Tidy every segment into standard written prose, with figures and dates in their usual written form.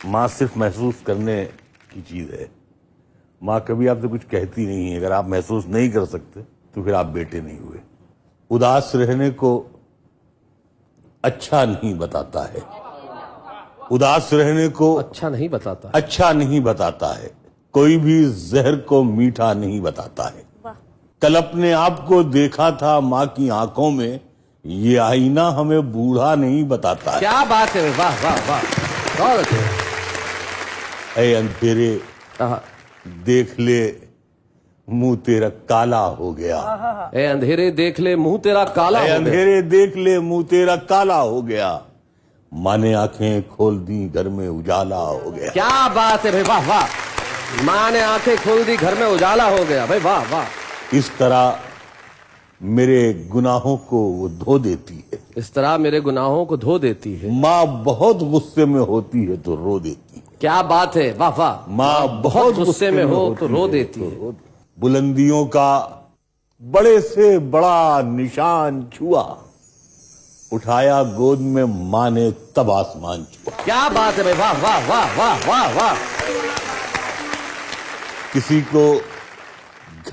ماں صرف محسوس کرنے کی چیز ہے. ماں کبھی آپ سے کچھ کہتی نہیں ہے. اگر آپ محسوس نہیں کر سکتے تو پھر آپ بیٹے نہیں ہوئے. اداس رہنے کو اچھا نہیں بتاتا ہے. اداس رہنے کو اچھا نہیں بتاتا ہے. کوئی بھی زہر کو میٹھا نہیں بتاتا ہے. کل اپنے آپ کو دیکھا تھا ماں کی آنکھوں میں. یہ آئینہ ہمیں بوڑھا نہیں بتاتا ہے. کیا بات ہے. واہ واہ واہ, بہت اچھا. اے اندھیرے دیکھ لے منہ تیرا کالا ہو گیا. اے اندھیرے دیکھ لے منہ تیرا کالا ہو گیا. اندھیرے دیکھ لے منہ تیرا کالا ہو گیا. ماں نے آنکھیں کھول دی گھر میں اجالا ہو گیا. کیا بات ہے بھائی, واہ واہ. ماں نے آنکھیں کھول دی گھر میں اجالا ہو گیا. بھائی واہ واہ. اس طرح میرے گناہوں کو وہ دھو دیتی ہے. اس طرح میرے گناہوں کو دھو دیتی ہے. ماں بہت غصے میں ہوتی ہے تو رو دیتی ہے. کیا بات ہے, واہ واہ. ماں بہت غصے میں ہو تو رو دیتی ہے. بلندیوں کا بڑے سے بڑا نشان چھوا. اٹھایا گود میں ماں نے تب آسمان چھوا. کیا بات ہے بھائی, واہ واہ واہ واہ واہ واہ. کسی کو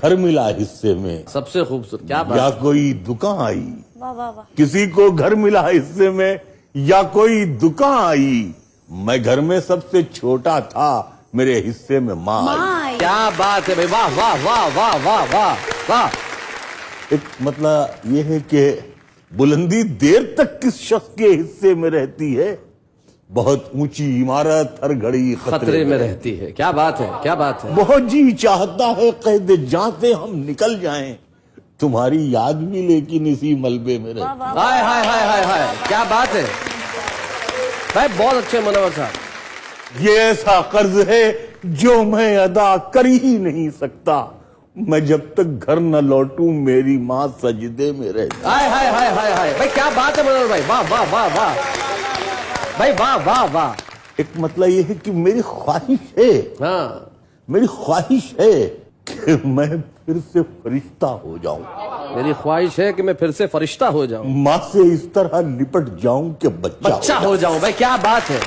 گھر ملا حصے میں سب سے خوبصورت. کیا بات. یا کوئی دکان آئی. کسی کو گھر ملا حصے میں یا کوئی دکان آئی. میں گھر میں سب سے چھوٹا تھا, میرے حصے میں ماں آئی. کیا بات ہے بھائی, واہ واہ واہ واہ واہ واہ واہ. ایک مطلب یہ ہے کہ بلندی دیر تک کس شخص کے حصے میں رہتی ہے. بہت اونچی عمارت ہر گھڑی خطرے میں رہتی ہے. کیا بات ہے, کیا بات ہے. بہت جی چاہتا ہے قید جاں سے ہم نکل جائیں. تمہاری یاد بھی لیکن اسی ملبے میں رہتی ہے. ہائے ہائے ہائے ہائے ہائے, کیا بات ہے بھائی, بہت اچھے منور صاحب. یہ ایسا قرض ہے جو میں ادا کر ہی نہیں سکتا. میں جب تک گھر نہ لوٹوں میری ماں سجدے میں رہتی. ہائے ہائے ہائے ہائے ہائے. بھائی کیا بات ہے منور بھائی, واہ واہ واہ واہ بھائی, واہ واہ واہ. ایک مطلب یہ ہے کہ میری خواہش ہے, ہاں میری خواہش ہے کہ میں پھر سے فرشتہ ہو جاؤں. میری خواہش ہے کہ میں پھر سے فرشتہ ہو جاؤں. ماں سے اس طرح لپٹ جاؤں کہ بچہ ہو جاؤں. بھائی کیا بات ہے.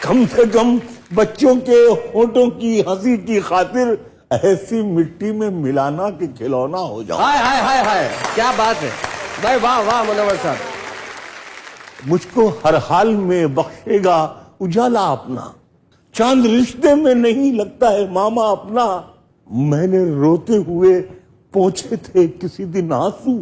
کم سے کم بچوں کے ہونٹوں کی ہنسی کی خاطر ایسی مٹی میں ملانا کہ کھلونا ہو جاؤں. ہائے ہائے ہائے ہائے, کیا بات ہے بھائی, واہ واہ منور صاحب. مجھ کو ہر حال میں بخشے گا اجالا اپنا. چاند رشتے میں نہیں لگتا ہے ماما اپنا. میں نے روتے ہوئے پوچھے تھے کسی دن آنسو.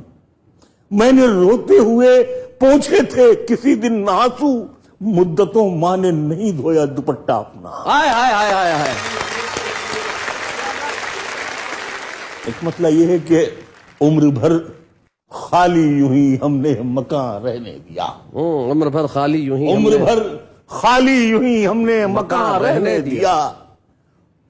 میں نے روتے ہوئے پوچھے تھے کسی دن آنسو. مدتوں ماں نے نہیں دھویا دوپٹہ اپنا. ہائے ہائے ہائے ہائے ہائے. ایک مطلب یہ ہے کہ عمر بھر خالی یوں ہی ہم نے مکان رہنے دیا. عمر بھر خالی یوں ہی, عمر بھر خالی یوں ہی ہم نے مکان رہنے دیا.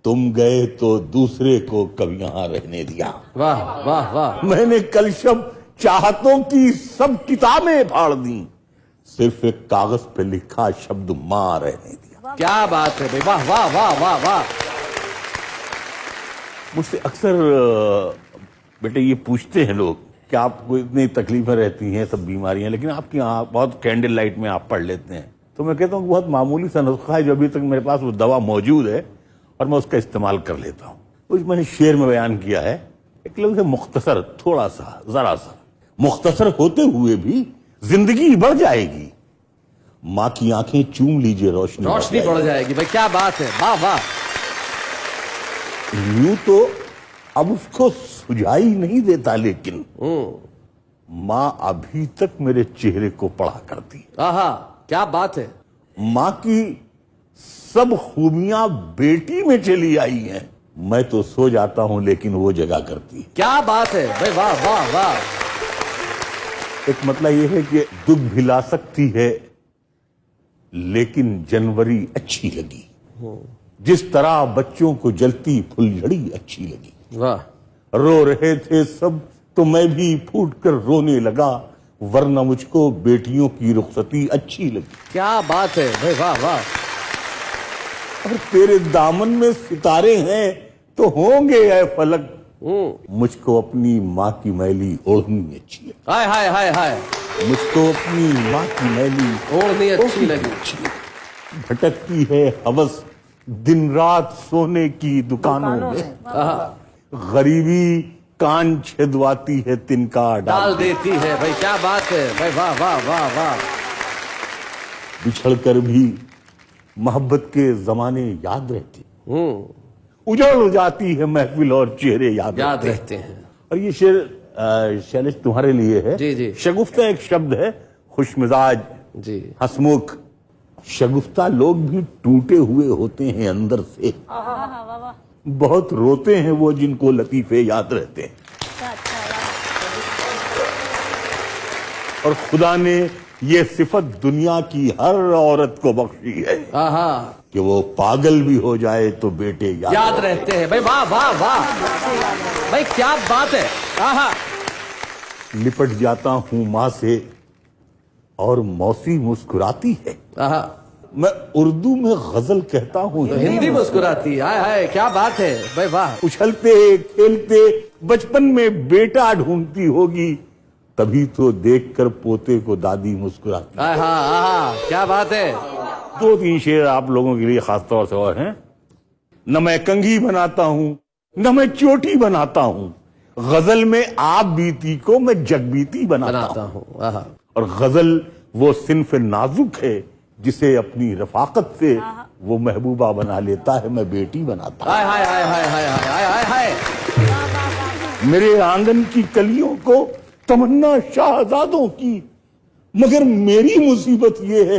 تم گئے تو دوسرے کو کب یہاں رہنے دیا. واہ واہ واہ. میں نے کل شب چاہتوں کی سب کتابیں پھاڑ دیں. صرف ایک کاغذ پہ لکھا شبد ماں رہنے دیا. کیا بات ہے بھائی, واہ واہ واہ واہ واہ. مجھ سے اکثر بیٹے یہ پوچھتے ہیں لوگ کہ آپ کو اتنی تکلیفیں رہتی ہیں, سب بیماریاں, لیکن آپ کی یہاں بہت کینڈل لائٹ میں آپ پڑھ لیتے ہیں. تو میں کہتا ہوں کہ بہت معمولی سا نسخہ ہے جو ابھی تک میرے پاس وہ دوا موجود ہے اور میں اس کا استعمال کر لیتا ہوں. کچھ میں نے شعر میں بیان کیا ہے. ایک لفظ ہے مختصر, تھوڑا سا, ذرا سا. مختصر ہوتے ہوئے بھی زندگی بڑھ جائے گی. ماں کی آنکھیں چوم لیجئے روشنی بڑھ جائے گی. بھائی کیا بات ہے, واہ واہ. یوں تو اب اس کو سجائی نہیں دیتا, لیکن ماں ابھی تک میرے چہرے کو پڑھا کرتی. آہا, کیا بات ہے. ماں کی سب خوبیاں بیٹی میں چلی آئی ہیں. میں تو سو جاتا ہوں لیکن وہ جگہ کرتی. کیا بات ہے بھائی, واہ واہ واہ. ایک مطلب یہ ہے کہ دکھ بھلا سکتی ہے لیکن جنوری اچھی لگی. جس طرح بچوں کو جلتی پھلجھڑی اچھی لگی. واہ. رو رہے تھے سب تو میں بھی پھوٹ کر رونے لگا, ورنہ مجھ کو بیٹیوں کی رخصتی اچھی لگی. کیا بات ہے بھائی, واہ واہ. اور تیرے دامن میں ستارے ہیں تو ہوں گے اے فلک. مجھ کو اپنی ماں کی میلی اوڑھنی اچھی لگی. ہائے ہائے ہائے ہائے. مجھ کو اپنی ماں کی میلی اوڑھنی اچھی لگی. بھٹکتی ہے ہوس دن رات سونے کی دکانوں میں، غریبی کان چھدواتی ہے تنکا ڈال دیتی ہے. بھائی کیا بات ہے بھائی، واہ واہ واہ واہ. بچھڑ کر بھی محبت کے زمانے یاد رہتے، اجڑ جاتی ہے محفل اور چہرے یاد رہتے ہیں. اور یہ شعر شیلش تمہارے لیے ہے. جی جی. شگفتہ ایک شبد ہے، خوش مزاج، جی. ہسمکھ. شگفتہ لوگ بھی ٹوٹے ہوئے ہوتے ہیں اندر سے، بہت روتے ہیں وہ جن کو لطیفے یاد رہتے ہیں. اور خدا نے یہ صفت دنیا کی ہر عورت کو بخشی ہے کہ وہ پاگل بھی ہو جائے تو بیٹے یاد رہتے ہیں. بھائی واہ واہ واہ بھائی کیا بات ہے. لپٹ جاتا ہوں ماں سے اور موسی مسکراتی ہے. میں اردو میں غزل کہتا ہوں، ہندی مسکراتی. ہائے ہائے کیا بات ہے بھائی واہ. اچھلتے کھیلتے بچپن میں بیٹا ڈھونڈتی ہوگی، تبھی تو دیکھ کر پوتے کو دادی مسکراتی. کیا بات ہے. 2-3 شعر آپ لوگوں کے لیے خاص طور سے اور ہیں. نہ میں کنگھی بناتا ہوں نہ میں چوٹی بناتا ہوں، غزل میں آپ بیتی کو میں جگ بیتی بناتا ہوں. اور غزل وہ صنف نازک ہے جسے اپنی رفاقت سے وہ محبوبہ بنا لیتا ہے، میں بیٹی بناتا ہوں. میرے آنگن کی کلیوں کو تمنا شہزادوں کی، مگر میری مصیبت یہ ہے